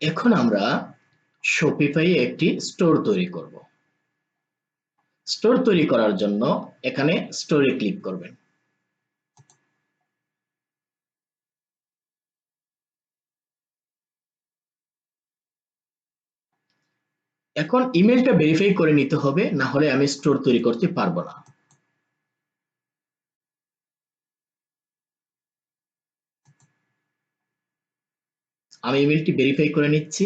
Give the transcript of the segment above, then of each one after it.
এখন আমরা শপিফাই একটি স্টোর তৈরি করব। স্টোর তৈরি করার জন্য এখানে স্টোরে ক্লিক করবেন। এখন ইমেলটা ভেরিফাই করে নিতে হবে, না হলে আমি স্টোর তৈরি করতে পারবো না। আমি ইমেলটি ভেরিফাই করে নিচ্ছি।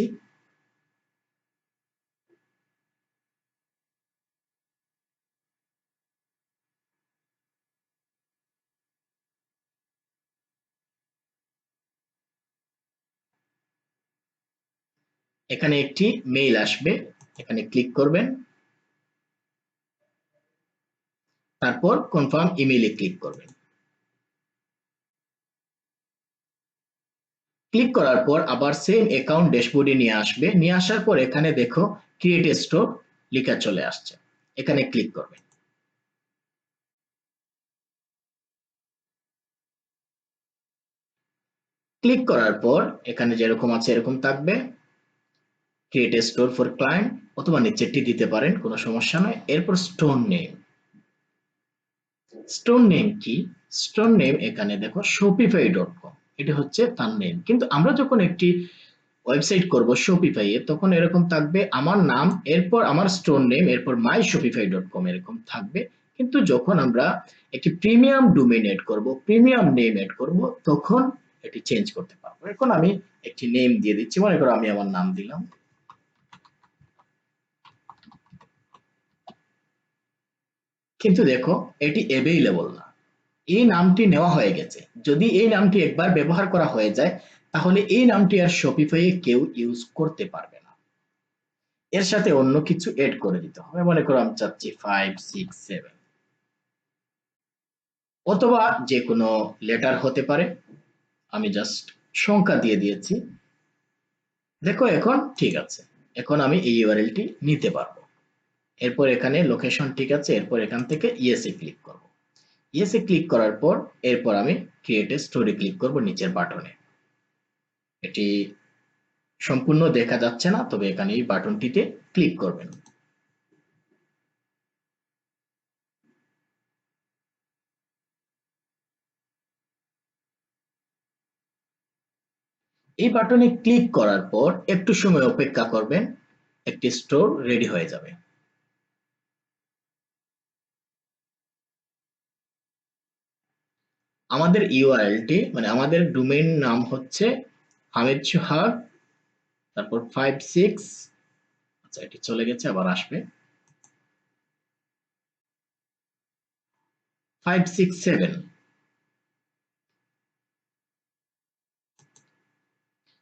এখানে একটি মেইল আসবে, এখানে ক্লিক করবেন, তারপর কনফার্ম ইমেইলে ক্লিক করবেন। ক্লিক করার পর আবার সেম অ্যাকাউন্ট ড্যাশবোর্ডে নিয়ে আসবে। নিয়ে আসার পর এখানে দেখো ক্রিয়েট এ স্টোর লেখা চলে আসছে, এখানে ক্লিক করবেন। ক্লিক করার পর এখানে যেরকম আছে এরকম থাকবে, create a store for client, অথবা নিচেরটি দিতে পারেন, কোনো সমস্যা নয়। এরপর স্টোর নেম। স্টোর নেম কি? স্টোর নেম এখানে দেখো shopify.com, এটা হচ্ছে তার নেম। কিন্তু আমরা যখন একটি ওয়েবসাইট করব শপিফাই এ, তখন এরকম থাকবে আমার নাম, এরপর আমার স্টোর নেম, এরপর myshopify.com এরকম থাকবে। কিন্তু যখন আমরা একটি প্রিমিয়াম ডোমেইন এড করব, প্রিমিয়াম নেম এড করব, তখন এটি চেঞ্জ করতে পারবো। এখন আমি একটি নেম দিয়ে দিচ্ছি, মনে করো আমি আমার নাম দিলাম। কিন্তু দেখো এটি অ্যাভেইলেবল না, এই নামটি নেওয়া হয়ে গেছে। যদি এই নামটি একবার ব্যবহার করা হয়ে যায়, তাহলে এই নামটি আর শপিফাইয়ে কেউ ইউজ করতে পারবে না। এর সাথে অন্য কিছু এড করে দিতে হবে। মনে করো আমি চাচ্ছি 567, অথবা যে কোনো লেটার হতে পারে। আমি জাস্ট সংখ্যা দিয়ে দিয়েছি। দেখো এখন ঠিক আছে। এখন আমি এই ইউআরএলটি নিতে পারবো। এরপর এখানে লোকেশন ঠিক আছে, এরপর এখান থেকে ইয়েসে ক্লিক করব। ইয়েসে ক্লিক করার পর এরপর আমি ক্রিয়েট এ স্টোরি ক্লিক করব নিচের বাটনে। এটি সম্পূর্ণ দেখা যাচ্ছে না, তবে এখানে এই বাটনটিতে ক্লিক করবেন। এই বাটনে ক্লিক করার পর একটু সময় অপেক্ষা করবেন, একটি স্টোর রেডি হয়ে যাবে। আমাদের ইউআরএলটি মানে আমাদের ডোমেইন নাম হচ্ছে হামিদ সোহাগ, তারপর 56, আচ্ছা এটি চলে গেছে, আবার আসবে 567।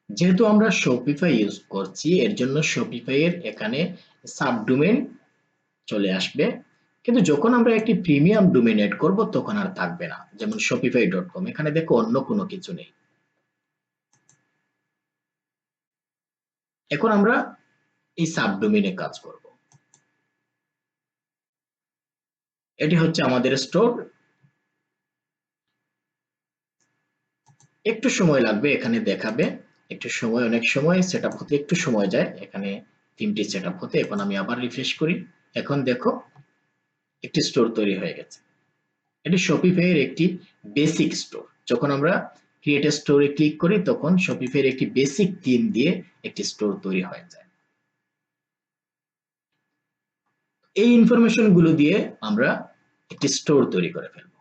যেহেতু আমরা শপিফাই ইউজ করছি, এর জন্য শপিফাই এর এখানে সাবডোমেইন চলে আসবে। কিন্তু যখন আমরা একটি প্রিমিয়াম ডোমেইন এড করব, তখন আর থাকবে না। যেমন shopify.com, এখানে দেখো অন্য কোনো কিছু নেই। এখন আমরা এই সাবডোমেইনে কাজ করব। এটি হচ্ছে আমাদের স্টোর। একটু সময় লাগবে, এখানে দেখাবে একটু সময়, অনেক সময় সেটআপ হতে একটু সময় যায়, এখানে থিমটি সেটআপ হতে। এখন আমি আবার রিফ্রেশ করি। এখন দেখো একটি স্টোর তৈরি হয়ে গেছে। এটি শপিফাই এর একটি বেসিক স্টোর। যখন আমরা ক্রিয়েট এ স্টোরে ক্লিক করি, তখন শপিফাই এর একটি বেসিক থিম দিয়ে একটি স্টোর তৈরি হয়ে যায়। এই ইনফরমেশন গুলো দিয়ে আমরা একটি স্টোর তৈরি করে ফেলবো।